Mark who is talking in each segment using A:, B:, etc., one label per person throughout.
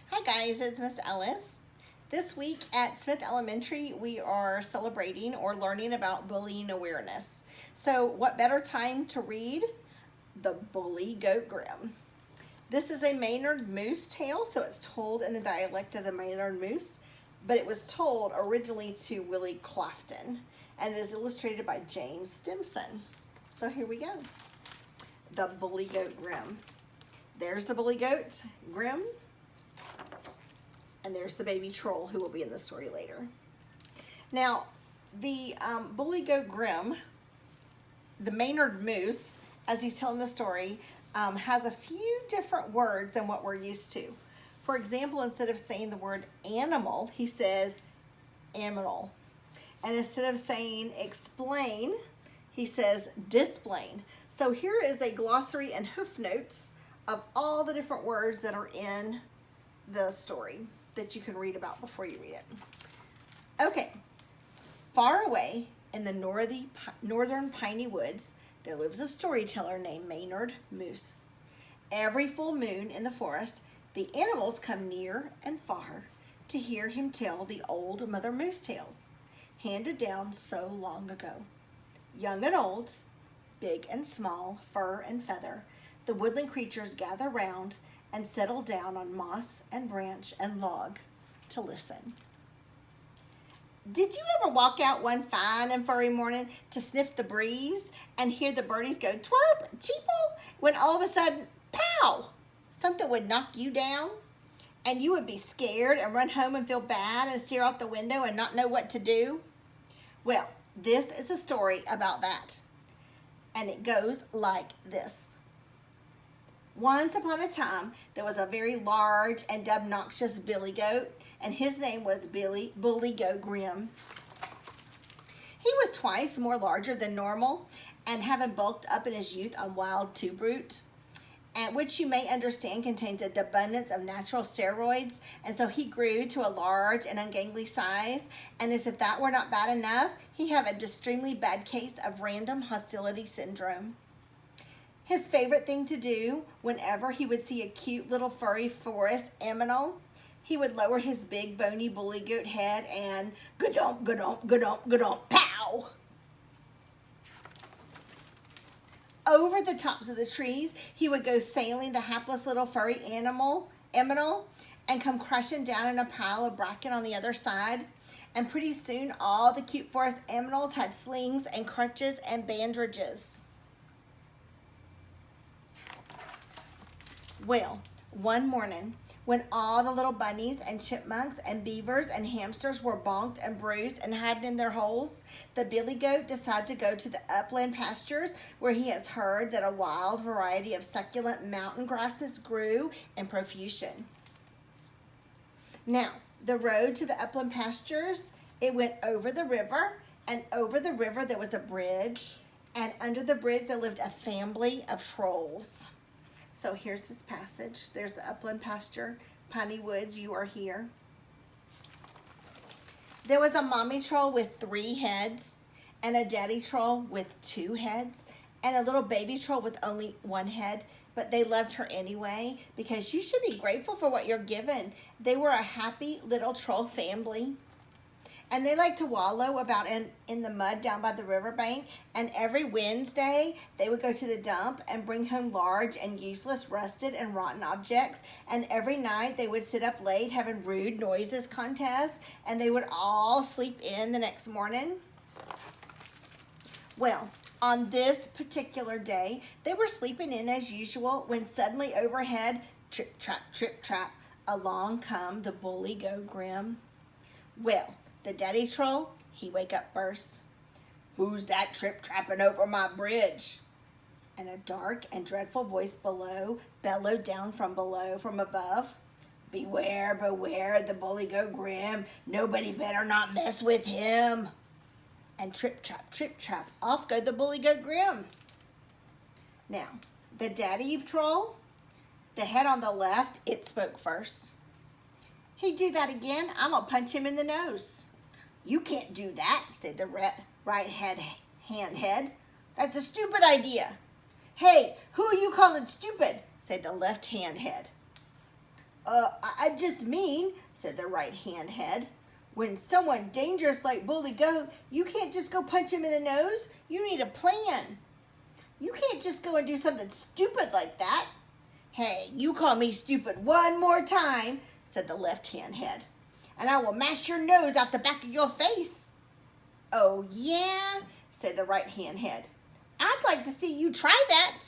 A: Hi guys, it's Miss Ellis. This week at Smith Elementary, we are celebrating or learning about bullying awareness. So what better time to read The Bully Goat Grimm? This is a Maynard Moose tale, so it's told in the dialect of the Maynard Moose, but it was told originally to Willy Claflin, and it is illustrated by James Stimson. So here we go. The Bully Goat Grimm. There's the bully goat, Grimm. And there's the baby troll who will be in the story later. Now, the bully goat Grimm, the Maynard Moose, as he's telling the story, has a few different words than what we're used to. For example, instead of saying the word animal, he says aminal. And instead of saying explain, he says displain. So here is a glossary and hoof notes of all the different words that are in the story that you can read about before you read it. Okay, far away in the northern piney woods, there lives a storyteller named Maynard Moose. Every full moon in the forest, the animals come near and far to hear him tell the old Mother Moose tales, handed down so long ago. Young and old, big and small, fur and feather, the woodland creatures gather round and settle down on moss and branch and log to listen. Did you ever walk out one fine and furry morning to sniff the breeze and hear the birdies go twerp, cheeple, when all of a sudden, pow, something would knock you down and you would be scared and run home and feel bad and stare out the window and not know what to do? Well, this is a story about that. And it goes like this. Once upon a time, there was a very large and obnoxious billy goat, and his name was Bully Goat Grimm. He was twice more larger than normal, and having bulked up in his youth on wild tube root, and which you may understand contains an abundance of natural steroids, and so he grew to a large and ungainly size, and as if that were not bad enough, he had an extremely bad case of random hostility syndrome. His favorite thing to do, whenever he would see a cute little furry forest aminal, he would lower his big bony bully goat head and ga-dump, ga-dump, ga-dump, ga-dump, pow! Over the tops of the trees, he would go sailing the hapless little furry aminal, and come crashing down in a pile of bracken on the other side. And pretty soon, all the cute forest aminals had slings and crutches and bandages. Well, one morning, when all the little bunnies and chipmunks and beavers and hamsters were bonked and bruised and hiding in their holes, the billy goat decided to go to the upland pastures where he has heard that a wild variety of succulent mountain grasses grew in profusion. Now, the road to the upland pastures, it went over the river, and over the river there was a bridge, and under the bridge there lived a family of trolls. So here's his passage. There's the upland pasture, piney woods, you are here. There was a mommy troll with 3 heads, and a daddy troll with 2 heads, and a little baby troll with only 1 head, but they loved her anyway, because you should be grateful for what you're given. They were a happy little troll family. And they like to wallow about in the mud down by the riverbank. And every Wednesday, they would go to the dump and bring home large and useless, rusted and rotten objects. And every night, they would sit up late having rude noises contests. And they would all sleep in the next morning. Well, on this particular day, they were sleeping in as usual when suddenly overhead, trip, trap, along come the bully goat Grimm. Well, the daddy troll, he wake up first. Who's that trip-trapping over my bridge? And a dark and dreadful voice below bellowed down from above. Beware, beware, the bully goat Grimm. Nobody better not mess with him. And trip-trap, off go the bully goat Grimm. Now, the daddy troll, the head on the left, it spoke first. He'd do that again, I'm gonna punch him in the nose. You can't do that, said the right hand head. That's a stupid idea. Hey, who are you calling stupid? Said the left hand head. I just mean, said the right-hand head, when someone dangerous like Bully Goat, you can't just go punch him in the nose. You need a plan. You can't just go and do something stupid like that. Hey, you call me stupid one more time, said the left-hand head, and I will mash your nose out the back of your face. Oh, yeah, said the right-hand head. I'd like to see you try that.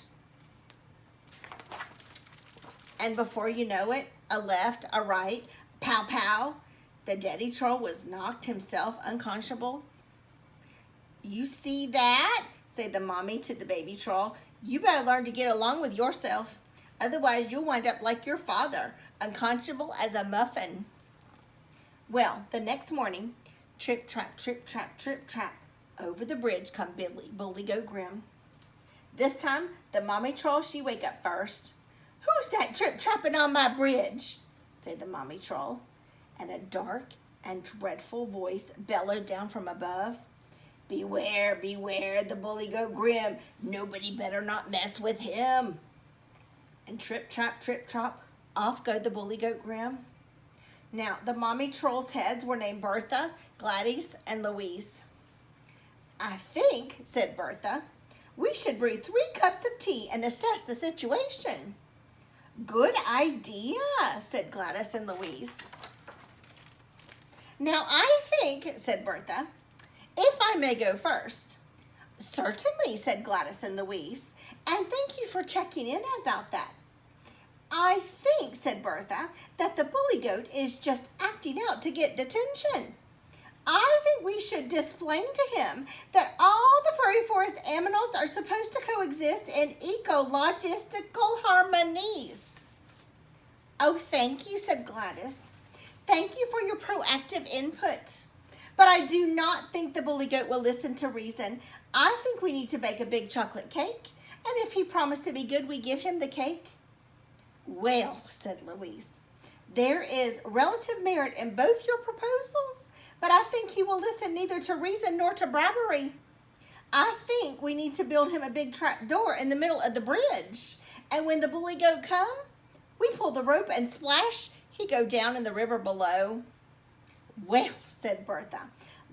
A: And before you know it, a left, a right, pow, pow, the daddy troll was knocked himself unconscionable. You see that? Said the mommy to the baby troll. You better learn to get along with yourself. Otherwise, you'll wind up like your father, unconscionable as a muffin. Well, the next morning, trip, trap, trip, trap, trip, trap, over the bridge come Bully Goat Grim. This time, the mommy troll, she wake up first. Who's that trip-trapping on my bridge? Said the mommy troll. And a dark and dreadful voice bellowed down from above. Beware, beware, the Bully Goat Grim. Nobody better not mess with him. And trip-trap, off go the Bully Goat Grim. Now, the mommy troll's heads were named Bertha, Gladys, and Louise. I think, said Bertha, we should brew 3 cups of tea and assess the situation. Good idea, said Gladys and Louise. Now, I think, said Bertha, if I may go first. Certainly, said Gladys and Louise, and thank you for checking in about that. I think, said Bertha, that the bully goat is just acting out to get detention. I think we should explain to him that all the furry forest aminals are supposed to coexist in ecologistical harmonies. Oh, thank you, said Gladys. Thank you for your proactive input. But I do not think the bully goat will listen to reason. I think we need to bake a big chocolate cake, and if he promised to be good, we give him the cake. Well, said Louise, there is relative merit in both your proposals, but I think he will listen neither to reason nor to bribery. I think we need to build him a big trap door in the middle of the bridge, and when the bully goat come, we pull the rope and splash, he go down in the river below. Well, said Bertha,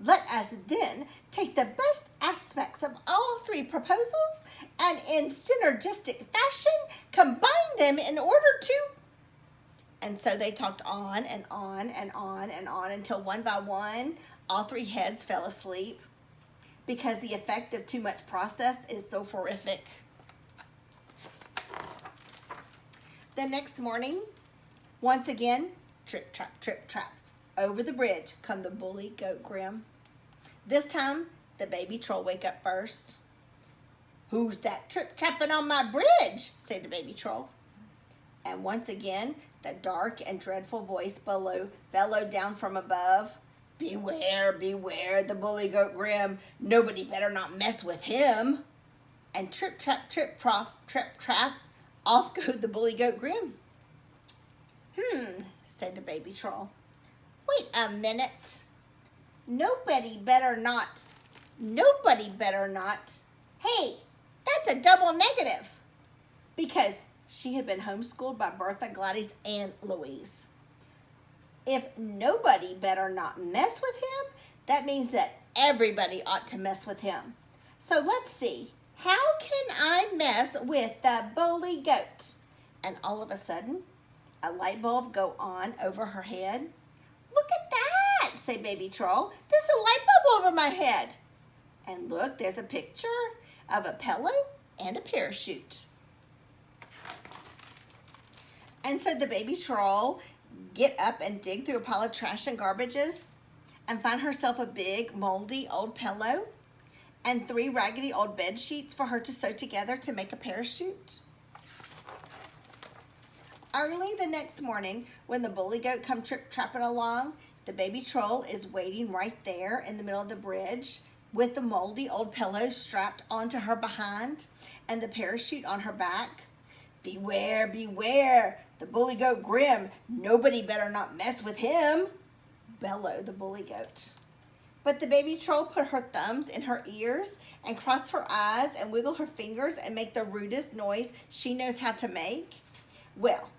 A: let us then take the best aspects of all 3 proposals and in synergistic fashion combine them in order to... And so they talked on and on and on and on until one by one, all 3 heads fell asleep because the effect of too much process is so horrific. The next morning, once again, trip, trap, over the bridge come the Bully Goat Grim. This time, the baby troll wake up first. Who's that trip-trapping on my bridge? Said the baby troll. And once again, the dark and dreadful voice bellowed down from above. Beware, beware, the Bully Goat Grim. Nobody better not mess with him. And trip, trap, off go the Bully Goat Grim. Said the baby troll. Wait a minute. Nobody better not. Hey, that's a double negative. Because she had been homeschooled by Bertha, Gladys, and Louise. If nobody better not mess with him, that means that everybody ought to mess with him. So let's see. How can I mess with the bully goat? And all of a sudden, a light bulb go on over her head. Look at that, say baby troll. There's a light bulb over my head. And look, there's a picture of a pillow and a parachute. And so the baby troll get up and dig through a pile of trash and garbages and find herself a big, moldy old pillow and 3 raggedy old bed sheets for her to sew together to make a parachute. Early the next morning, when the bully goat come trip-trapping along, the baby troll is waiting right there in the middle of the bridge with the moldy old pillow strapped onto her behind and the parachute on her back. Beware, beware, the Bully Goat Grim. Nobody better not mess with him, bellowed the bully goat. But the baby troll put her thumbs in her ears and crossed her eyes and wiggled her fingers and make the rudest noise she knows how to make. Well,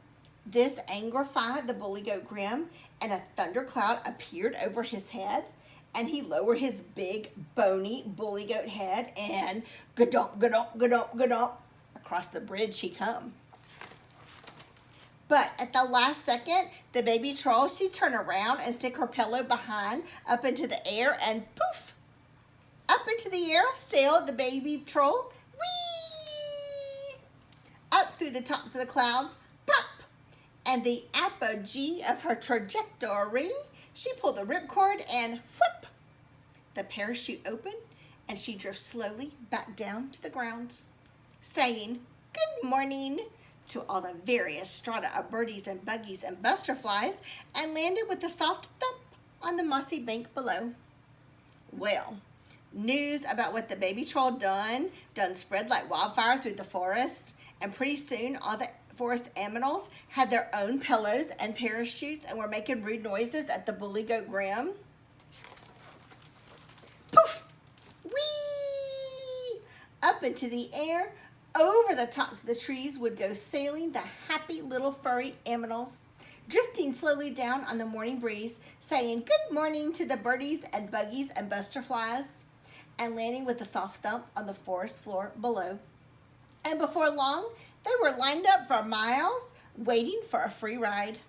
A: This angrified the bully goat Grim, and a thundercloud appeared over his head, and he lowered his big, bony bully goat head, and gadump, gadump, gadump, gadump, across the bridge he come. But at the last second, the baby troll, she turned around and stick her pillow behind up into the air, and poof! Up into the air sailed the baby troll. Whee! Up through the tops of the clouds, pop! And the apogee of her trajectory, she pulled the ripcord and whoop! The parachute opened, and she drifted slowly back down to the ground, saying, "Good morning," to all the various strata of birdies and buggies and butterflies, and landed with a soft thump on the mossy bank below. Well, news about what the baby troll done spread like wildfire through the forest, and pretty soon all the forest animals had their own pillows and parachutes and were making rude noises at the bully goat Grim. Poof! Whee! Up into the air, over the tops of the trees would go sailing the happy little furry animals, drifting slowly down on the morning breeze, saying good morning to the birdies and buggies and butterflies, and landing with a soft thump on the forest floor below. And before long, they were lined up for miles, waiting for a free ride.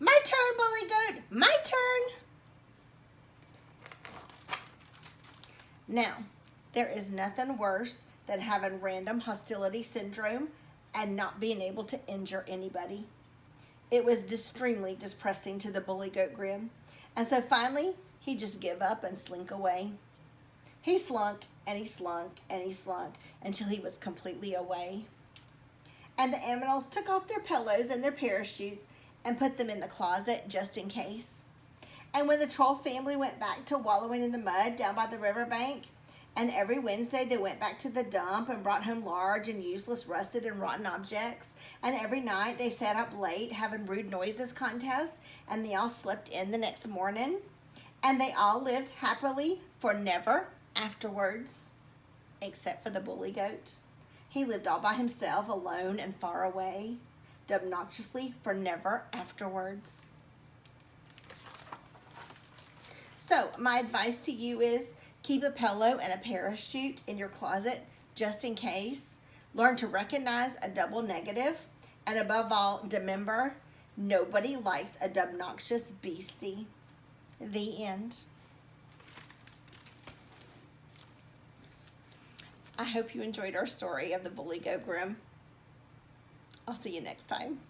A: My turn, bully goat, my turn. Now, there is nothing worse than having random hostility syndrome and not being able to injure anybody. It was extremely depressing to the bully goat Grim, and so finally he just gave up and slunk away. He slunk and he slunk and he slunk until he was completely away. And the animals took off their pillows and their parachutes and put them in the closet just in case. And when the troll family went back to wallowing in the mud down by the riverbank, and every Wednesday they went back to the dump and brought home large and useless rusted and rotten objects, and every night they sat up late having rude noises contests, and they all slept in the next morning, and they all lived happily for never afterwards, except for the bully goat. He lived all by himself, alone and far away, obnoxiously for never afterwards. So my advice to you is keep a pillow and a parachute in your closet just in case. Learn to recognize a double negative, and above all, remember, nobody likes a obnoxious beastie. The end. I hope you enjoyed our story of the bully goat Grim. I'll see you next time.